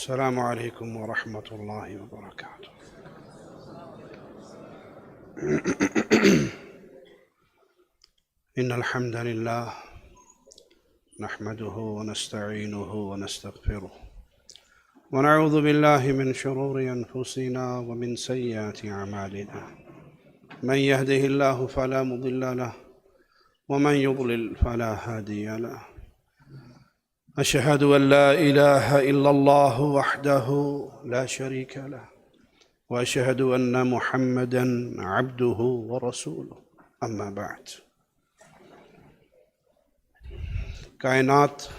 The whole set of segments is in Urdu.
السلام علیکم ورحمۃ اللہ وبرکاتہ۔ ان الحمد للہ نحمده ونستعینه ونستغفره ونعوذ باللہ من شرور انفسنا ومن سیئات اعمالنا من يهده الله فلا مضل له ومن يضلل فلا هادي له أشهد أن لا إله إلا الله وحده لا شريك له وأشهد أن محمدًا عبده ورسوله أما بعد۔ کائنات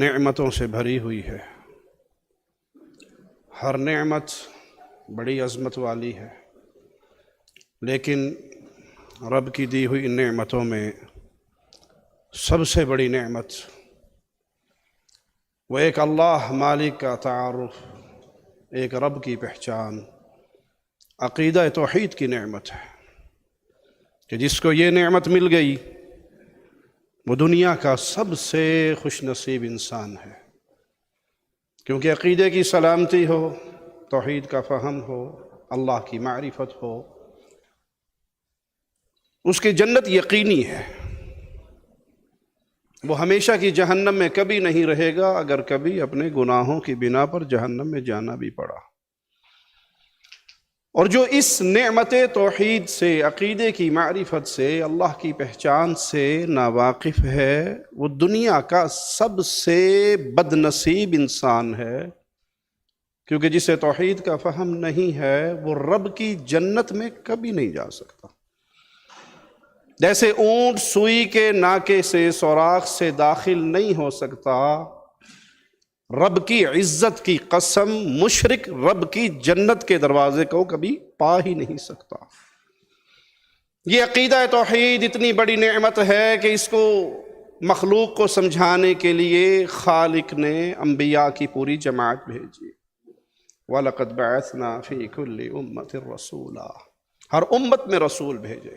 نعمتوں سے بھری ہوئی ہے، ہر نعمت بڑی عظمت والی ہے، لیکن رب کی دی ہوئی ان نعمتوں میں سب سے بڑی نعمت وہ ایک اللہ مالک کا تعارف، ایک رب کی پہچان، عقیدہ توحید کی نعمت ہے کہ جس کو یہ نعمت مل گئی وہ دنیا کا سب سے خوش نصیب انسان ہے، کیونکہ عقیدے کی سلامتی ہو، توحید کا فہم ہو، اللہ کی معرفت ہو، اس کی جنت یقینی ہے۔ وہ ہمیشہ کی جہنم میں کبھی نہیں رہے گا اگر کبھی اپنے گناہوں کی بنا پر جہنم میں جانا بھی پڑا۔ اور جو اس نعمت توحید سے، عقیدے کی معرفت سے، اللہ کی پہچان سے ناواقف ہے، وہ دنیا کا سب سے بد نصیب انسان ہے، کیونکہ جسے توحید کا فہم نہیں ہے وہ رب کی جنت میں کبھی نہیں جا سکتا۔ جیسے اونٹ سوئی کے ناکے سے، سوراخ سے داخل نہیں ہو سکتا، رب کی عزت کی قسم مشرک رب کی جنت کے دروازے کو کبھی پا ہی نہیں سکتا۔ یہ عقیدہ توحید اتنی بڑی نعمت ہے کہ اس کو مخلوق کو سمجھانے کے لیے خالق نے انبیاء کی پوری جماعت بھیجی۔ وَلَقَدْ بَعَثْنَا فِي كُلِّ أُمَّةٍ رَسُولًا، ہر امت میں رسول بھیجے،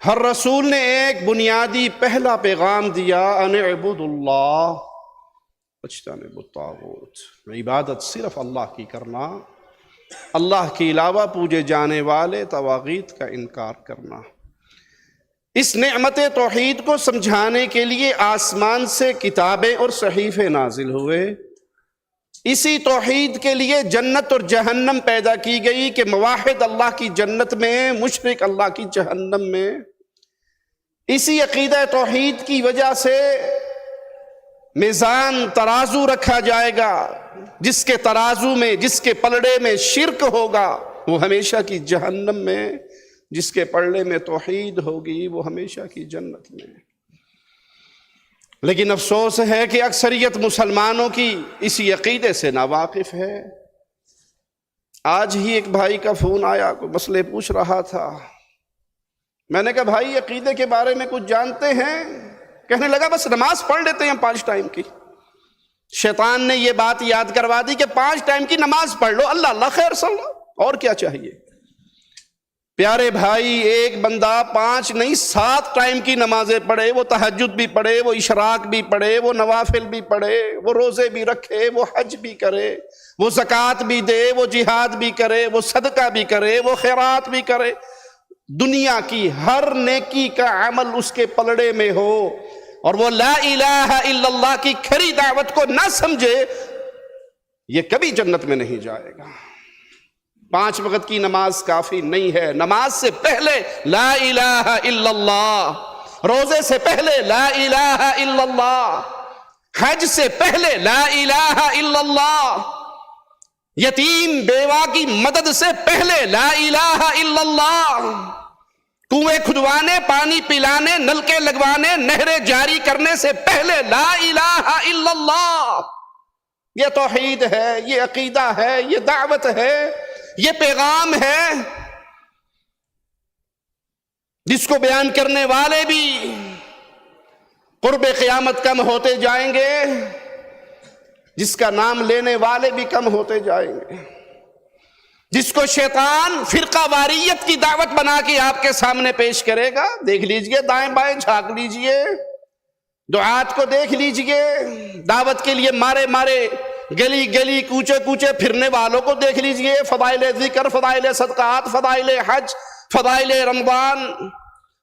ہر رسول نے ایک بنیادی پہلا پیغام دیا، ان اعبدوا اللہ واجتنبوا الطاغوت، عبادت صرف اللہ کی کرنا، اللہ کے علاوہ پوجے جانے والے طواغیت کا انکار کرنا۔ اس نعمت توحید کو سمجھانے کے لیے آسمان سے کتابیں اور صحیفے نازل ہوئے، اسی توحید کے لیے جنت اور جہنم پیدا کی گئی کہ موحد اللہ کی جنت میں، مشرک اللہ کی جہنم میں۔ اسی عقیدہ توحید کی وجہ سے میزان ترازو رکھا جائے گا، جس کے ترازو میں، جس کے پلڑے میں شرک ہوگا وہ ہمیشہ کی جہنم میں، جس کے پلڑے میں توحید ہوگی وہ ہمیشہ کی جنت میں۔ لیکن افسوس ہے کہ اکثریت مسلمانوں کی اسی عقیدے سے ناواقف ہے۔ آج ہی ایک بھائی کا فون آیا، کوئی مسئلے پوچھ رہا تھا، میں نے کہا بھائی عقیدے کے بارے میں کچھ جانتے ہیں؟ کہنے لگا بس نماز پڑھ لیتے ہیں 5 ٹائم کی۔ شیطان نے یہ بات یاد کروا دی کہ 5 ٹائم کی نماز پڑھ لو، اللہ اللہ خیر صلی اللہ، اور کیا چاہیے؟ پیارے بھائی، ایک بندہ 5 نہیں 7 ٹائم کی نمازیں پڑھے، وہ تہجد بھی پڑھے، وہ اشراق بھی پڑھے، وہ نوافل بھی پڑھے، وہ روزے بھی رکھے، وہ حج بھی کرے، وہ زکوٰۃ بھی دے، وہ جہاد بھی کرے، وہ صدقہ بھی کرے، وہ خیرات بھی کرے، دنیا کی ہر نیکی کا عمل اس کے پلڑے میں ہو، اور وہ لا الہ الا اللہ کی کھری دعوت کو نہ سمجھے، یہ کبھی جنت میں نہیں جائے گا۔ 5 وقت کی نماز کافی نہیں ہے، نماز سے پہلے لا الہ الا اللہ، روزے سے پہلے لا الہ الا اللہ، حج سے پہلے لا الہ الا اللہ، یتیم بیوہ کی مدد سے پہلے لا الہ الا اللہ، کنویں کھدوانے، پانی پلانے، نلکے لگوانے، نہریں جاری کرنے سے پہلے لا الہ الا اللہ۔ یہ توحید ہے، یہ عقیدہ ہے، یہ دعوت ہے، یہ پیغام ہے، جس کو بیان کرنے والے بھی قرب قیامت کم ہوتے جائیں گے، جس کا نام لینے والے بھی کم ہوتے جائیں گے، جس کو شیطان فرقہ واریت کی دعوت بنا کے آپ کے سامنے پیش کرے گا۔ دیکھ لیجئے، دائیں بائیں جھانک لیجئے، دعات کو دیکھ لیجئے، دعوت کے لیے مارے مارے گلی گلی کوچے کوچے پھرنے والوں کو دیکھ لیجئے، فضائل ذکر، فضائل صدقات، فضائل حج، فضائل رمضان،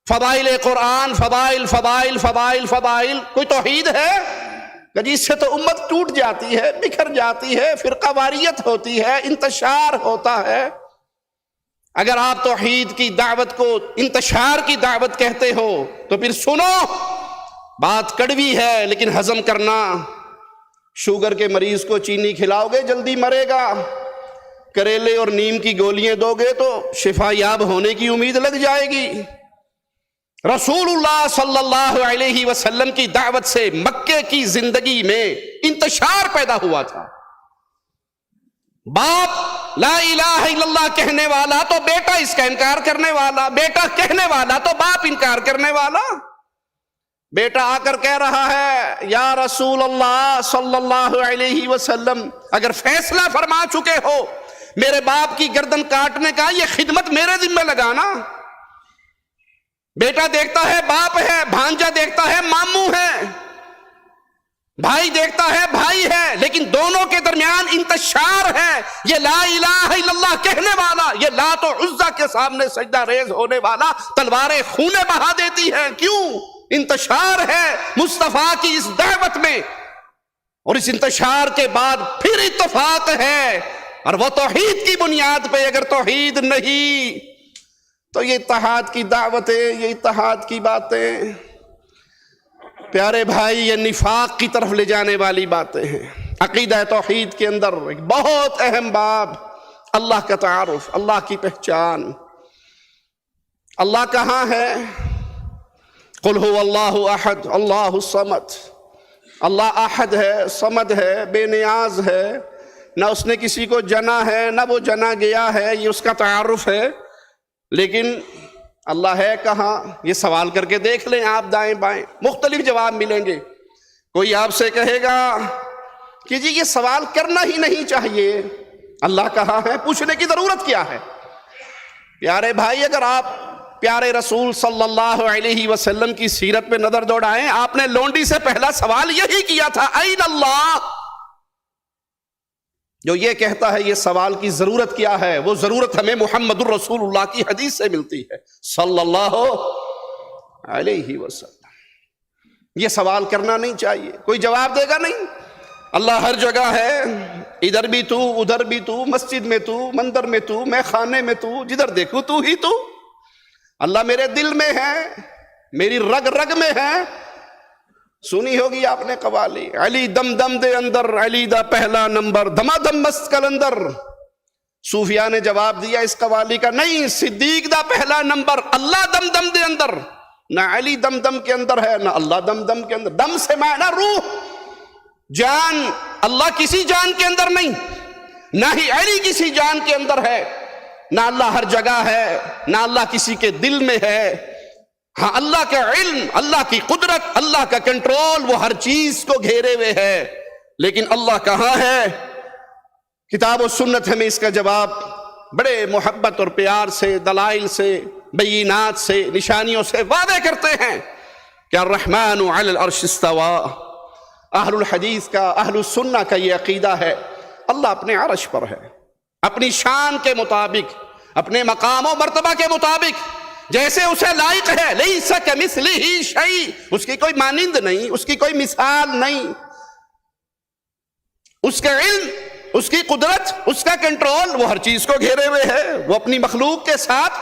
فضائل قرآن، فضائل فضائل فضائل فضائل۔ کوئی توحید ہے کہ جس سے تو امت ٹوٹ جاتی ہے، بکھر جاتی ہے، فرقہ واریت ہوتی ہے، انتشار ہوتا ہے۔ اگر آپ توحید کی دعوت کو انتشار کی دعوت کہتے ہو تو پھر سنو، بات کڑوی ہے لیکن ہضم کرنا۔ شوگر کے مریض کو چینی کھلاؤ گے جلدی مرے گا، کریلے اور نیم کی گولیاں دو گے تو شفا یاب ہونے کی امید لگ جائے گی۔ رسول اللہ صلی اللہ علیہ وسلم کی دعوت سے مکے کی زندگی میں انتشار پیدا ہوا تھا۔ باپ لا الہ الا اللہ کہنے والا تو بیٹا اس کا انکار کرنے والا، بیٹا کہنے والا تو باپ انکار کرنے والا۔ بیٹا آ کر کہہ رہا ہے یا رسول اللہ صلی اللہ علیہ وسلم، اگر فیصلہ فرما چکے ہو میرے باپ کی گردن کاٹنے کا، یہ خدمت میرے ذمہ لگانا۔ بیٹا دیکھتا ہے باپ ہے، بھانجا دیکھتا ہے ماموں ہے، بھائی دیکھتا ہے بھائی ہے، لیکن دونوں کے درمیان انتشار ہے۔ یہ لا الہ الا اللہ کہنے والا، یہ لات و عزا کے سامنے سجدہ ریز ہونے والا تلواریں خونے بہا دیتی ہیں۔ کیوں؟ انتشار ہے مصطفیٰ کی اس دعوت میں، اور اس انتشار کے بعد پھر اتفاق ہے، اور وہ توحید کی بنیاد پہ۔ اگر توحید نہیں تو یہ اتحاد کی دعوتیں، یہ اتحاد کی باتیں، پیارے بھائی، یہ نفاق کی طرف لے جانے والی باتیں ہیں۔ عقیدہ توحید کے اندر ایک بہت اہم باب، اللہ کا تعارف، اللہ کی پہچان۔ اللہ کہاں ہے؟ قل هو اللہ احد اللہ الصمد۔ اللہ احد ہے، صمد ہے، بے نیاز ہے، نہ اس نے کسی کو جنا ہے نہ وہ جنا گیا ہے، یہ اس کا تعارف ہے۔ لیکن اللہ ہے کہاں؟ یہ سوال کر کے دیکھ لیں آپ دائیں بائیں، مختلف جواب ملیں گے۔ کوئی آپ سے کہے گا کہ جی یہ سوال کرنا ہی نہیں چاہیے، اللہ کہاں ہے، پوچھنے کی ضرورت کیا ہے؟ پیارے بھائی، اگر آپ پیارے رسول صلی اللہ علیہ وسلم کی سیرت پہ نظر دوڑائیں، آپ نے لونڈی سے پہلا سوال یہی کیا تھا، این اللہ۔ جو یہ کہتا ہے یہ سوال کی ضرورت کیا ہے، وہ ضرورت ہمیں محمد الرسول اللہ کی حدیث سے ملتی ہے صلی اللہ علیہ وسلم۔ یہ سوال کرنا نہیں چاہیے، کوئی جواب دے گا نہیں۔ اللہ ہر جگہ ہے، ادھر بھی تو، ادھر بھی تو، مسجد میں تو، مندر میں تو، میں خانے میں تو، جدھر دیکھو تو ہی تو۔ اللہ میرے دل میں ہے، میری رگ رگ میں ہے۔ سنی ہوگی آپ نے قوالی، علی دم دم دے اندر، علی دا پہلا نمبر، دما دم مست کلندر۔ صوفیاء نے جواب دیا اس قوالی کا، نہیں، صدیق دا پہلا نمبر، اللہ دم دم دے اندر، نہ علی دم دم کے اندر ہے نہ اللہ دم دم کے اندر۔ دم سے معنی روح، جان، اللہ کسی جان کے اندر نہیں، نہ ہی علی کسی جان کے اندر ہے، نہ اللہ ہر جگہ ہے، نہ اللہ کسی کے دل میں ہے۔ ہاں اللہ کا علم، اللہ کی قدرت، اللہ کا کنٹرول، وہ ہر چیز کو گھیرے ہوئے ہے، لیکن اللہ کہاں ہے؟ کتاب و سنت ہمیں اس کا جواب بڑے محبت اور پیار سے، دلائل سے، بینات سے، نشانیوں سے واضح کرتے ہیں کہ الرحمن علی العرش استوى۔ اہل الحدیث کا، اہل السنہ کا یہ عقیدہ ہے، اللہ اپنے عرش پر ہے، اپنی شان کے مطابق، اپنے مقام و مرتبہ کے مطابق، جیسے اسے لائق ہے۔ لیس کمثلہ شیء، اس کی کوئی مانند نہیں، اس کی کوئی مثال نہیں۔ اس کا علم، اس کی قدرت، اس کا کنٹرول، وہ ہر چیز کو گھیرے ہوئے ہے۔ وہ اپنی مخلوق کے ساتھ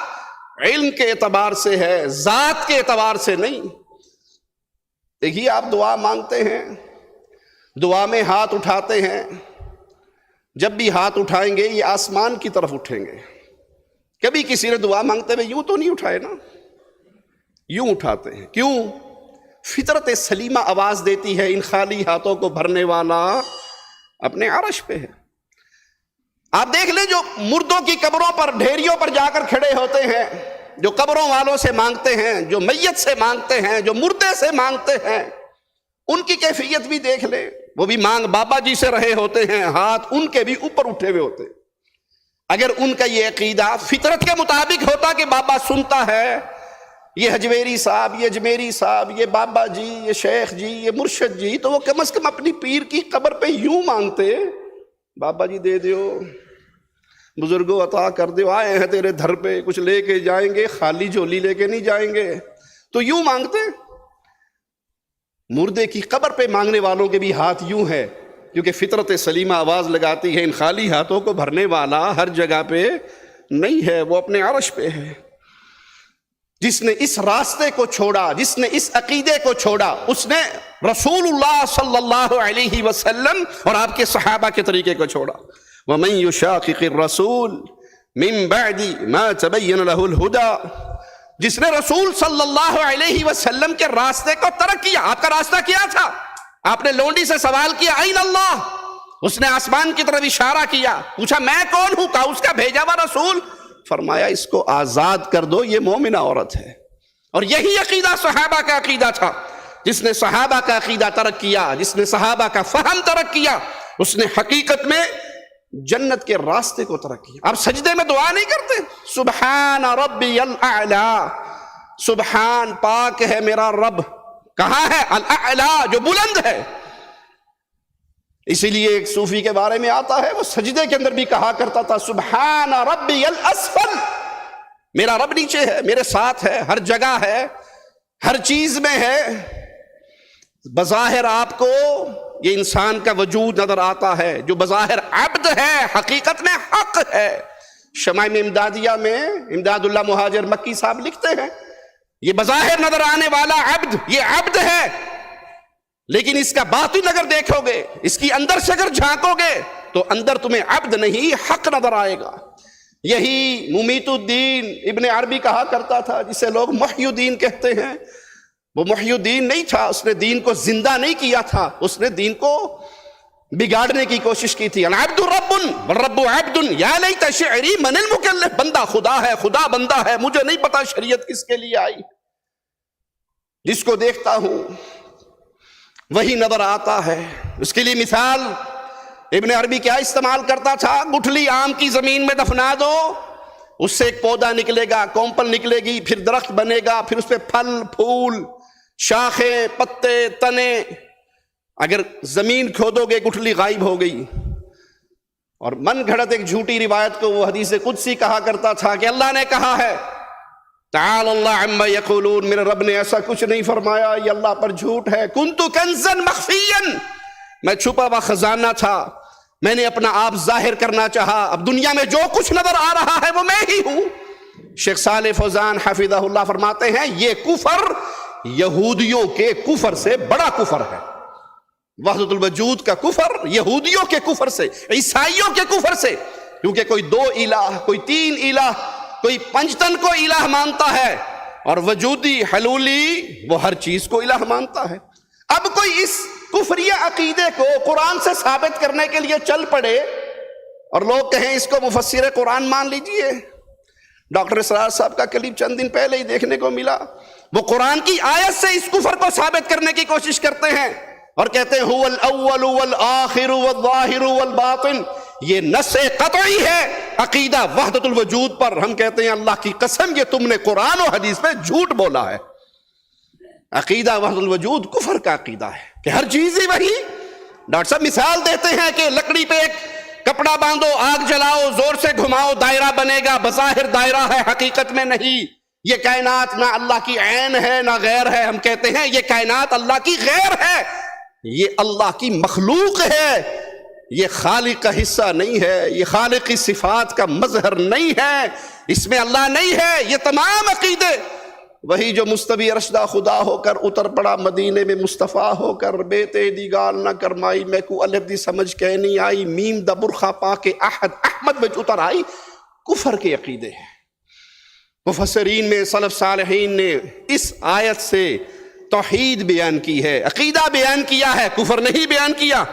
علم کے اعتبار سے ہے، ذات کے اعتبار سے نہیں۔ دیکھیے، آپ دعا مانگتے ہیں، دعا میں ہاتھ اٹھاتے ہیں، جب بھی ہاتھ اٹھائیں گے یہ آسمان کی طرف اٹھیں گے۔ کبھی کسی نے دعا مانگتے ہوئے یوں تو نہیں اٹھائے نا، یوں اٹھاتے ہیں۔ کیوں؟ فطرت سلیمہ آواز دیتی ہے ان خالی ہاتھوں کو بھرنے والا اپنے عرش پہ ہے۔ آپ دیکھ لیں، جو مردوں کی قبروں پر، ڈھیریوں پر جا کر کھڑے ہوتے ہیں، جو قبروں والوں سے مانگتے ہیں، جو میت سے مانگتے ہیں، جو مردے سے مانگتے ہیں، ان کی کیفیت بھی دیکھ لیں۔ وہ بھی مانگ بابا جی سے رہے ہوتے ہیں، ہاتھ ان کے بھی اوپر اٹھے ہوئے ہوتے ہیں۔ اگر ان کا یہ عقیدہ فطرت کے مطابق ہوتا کہ بابا سنتا ہے یہ حجویری صاحب، یہ اجمیری صاحب، یہ بابا جی، یہ شیخ جی، یہ مرشد جی، تو وہ کم از کم اپنی پیر کی قبر پہ یوں مانگتے، بابا جی دے دیو، بزرگوں عطا کر دیو، آئے ہیں تیرے دھر پہ، کچھ لے کے جائیں گے، خالی جھولی لے کے نہیں جائیں گے، تو یوں مانگتے۔ مردے کی قبر پہ مانگنے والوں کے بھی ہاتھ یوں ہے، کیونکہ فطرت سلیمہ آواز لگاتی ہے ان خالی ہاتھوں کو بھرنے والا ہر جگہ پہ نہیں ہے، وہ اپنے عرش پہ ہے۔ جس نے اس راستے کو چھوڑا، جس نے اس عقیدے کو چھوڑا، اس نے رسول اللہ صلی اللہ علیہ وسلم اور آپ کے صحابہ کے طریقے کو چھوڑا۔ وَمَن يُشَاقِقِ الرَّسُولِ مِن بَعْدِ مَا تَبَيَّنَ لَهُ الْهُدَى، جس نے رسول صلی اللہ علیہ وسلم کے راستے کو ترک کیا۔ آپ کا راستہ کیا تھا؟ آپ نے لونڈی سے سوال کیا اَيْنَ اللَّهُ، اس نے آسمان کی طرف اشارہ کیا، پوچھا میں کون ہوں؟ کہا اس کا بھیجا ہوا رسول۔ فرمایا اس کو آزاد کر دو، یہ مومنہ عورت ہے۔ اور یہی عقیدہ صحابہ کا عقیدہ تھا۔ جس نے صحابہ کا عقیدہ ترک کیا، جس نے صحابہ کا فہم ترک کیا، اس نے حقیقت میں جنت کے راستے کو ترک کیا۔ آپ سجدے میں دعا نہیں کرتے؟ سبحان ربی الاعلی، سبحان پاک ہے میرا رب، کہاں ہے؟ الاعلی، جو بلند ہے۔ اسی لیے ایک صوفی کے بارے میں آتا ہے، وہ سجدے کے اندر بھی کہا کرتا تھا سبحان ربی الاسفل، میرا رب نیچے ہے، میرے ساتھ ہے، ہر جگہ ہے، ہر چیز میں ہے۔ بظاہر آپ کو یہ انسان کا وجود نظر آتا ہے جو بظاہر عبد ہے، حقیقت میں حق ہے۔ شمائم امدادیہ میں امداد اللہ مہاجر مکی صاحب لکھتے ہیں، یہ بظاہر نظر آنے والا عبد، یہ عبد ہے، لیکن اس کا باطن اگر دیکھو گے، اس کی اندر سے اگر جھانکو گے تو اندر تمہیں عبد نہیں حق نظر آئے گا۔ یہی ممیت الدین ابن عربی کہا کرتا تھا، جسے لوگ محی الدین کہتے ہیں۔ وہ محی الدین نہیں تھا، اس نے دین کو زندہ نہیں کیا تھا، اس نے دین کو بگاڑنے کی کوشش کی تھی۔ العبد رب والرب عبد یا لیت شعری من المکلف، بندہ خدا ہے، خدا بندہ ہے، مجھے نہیں پتا شریعت کس کے لیے آئی۔ جس کو دیکھتا ہوں وہی نظر آتا ہے۔ اس کے لیے مثال ابن عربی کیا استعمال کرتا تھا؟ گٹھلی آم کی زمین میں دفنا دو، اس سے ایک پودا نکلے گا، کومپل نکلے گی، پھر درخت بنے گا، پھر اس پہ پھل، پھول، شاخیں، پتے، تنے۔ اگر زمین کھودو گے گٹھلی غائب ہو گئی۔ اور من گھڑت ایک جھوٹی روایت کو وہ حدیث قدسی کہا کرتا تھا کہ اللہ نے کہا ہے تعالی اللہ عما یقولون، میرے رب نے ایسا کچھ نہیں فرمایا، یہ اللہ پر جھوٹ ہے۔ کنت کنزا مخفیا، میں چھپا ہوا خزانہ تھا، میں نے اپنا آپ ظاہر کرنا چاہا، اب دنیا میں جو کچھ نظر آ رہا ہے وہ میں ہی ہوں۔ شیخ صالح فوزان حفظہ اللہ فرماتے ہیں یہ کفر یہودیوں کے کفر سے بڑا کفر ہے۔ وحدت الوجود کا کفر یہودیوں کے کفر سے، عیسائیوں کے کفر سے، کیونکہ کوئی دو الہ، کوئی تین الہ، کوئی پنجتن کو الہ مانتا ہے، اور وجودی حلولی وہ ہر چیز کو الہ مانتا ہے۔ اب کوئی اس کفریہ عقیدے کو قرآن سے ثابت کرنے کے لیے چل پڑے اور لوگ کہیں اس کو مفسر قرآن مان لیجئے۔ ڈاکٹر اسرار صاحب کا کلپ چند دن پہلے ہی دیکھنے کو ملا، وہ قرآن کی آیت سے اس کفر کو ثابت کرنے کی کوشش کرتے ہیں اور کہتے ہیں هو الاول والآخر والظاہر والباطن۔ یہ نص قطعی ہے عقیدہ وحدت الوجود پر۔ ہم کہتے ہیں اللہ کی قسم یہ تم نے قرآن و حدیث میں جھوٹ بولا ہے۔ عقیدہ وحدت الوجود کفر کا عقیدہ ہے کہ ہر چیز ہی وہی۔ ڈاکٹر صاحب مثال دیتے ہیں کہ لکڑی پہ ایک کپڑا باندھو، آگ جلاؤ، زور سے گھماؤ، دائرہ بنے گا، بظاہر دائرہ ہے، حقیقت میں نہیں۔ یہ کائنات نہ اللہ کی عین ہے نہ غیر ہے، ہم کہتے ہیں یہ کائنات اللہ کی غیر ہے، یہ اللہ کی مخلوق ہے، یہ خالق کا حصہ نہیں ہے، یہ خالق کی صفات کا مظہر نہیں ہے، اس میں اللہ نہیں ہے۔ یہ تمام عقیدے وہی جو مستوی رشدہ خدا ہو کر اتر پڑا مدینے میں مصطفیٰ ہو کر، بیتے دی گال نہ کرمائی، میں کو الف دی سمجھ کے نہیں آئی، میم دا برخا پا کے احد احمد وچ اتر آئی۔ کفر کے عقیدے ہیں۔ مفسرین میں سلف صالحین نے اس آیت سے توحید بیان کی ہے، عقیدہ بیان کیا ہے، کفر نہیں بیان کیا۔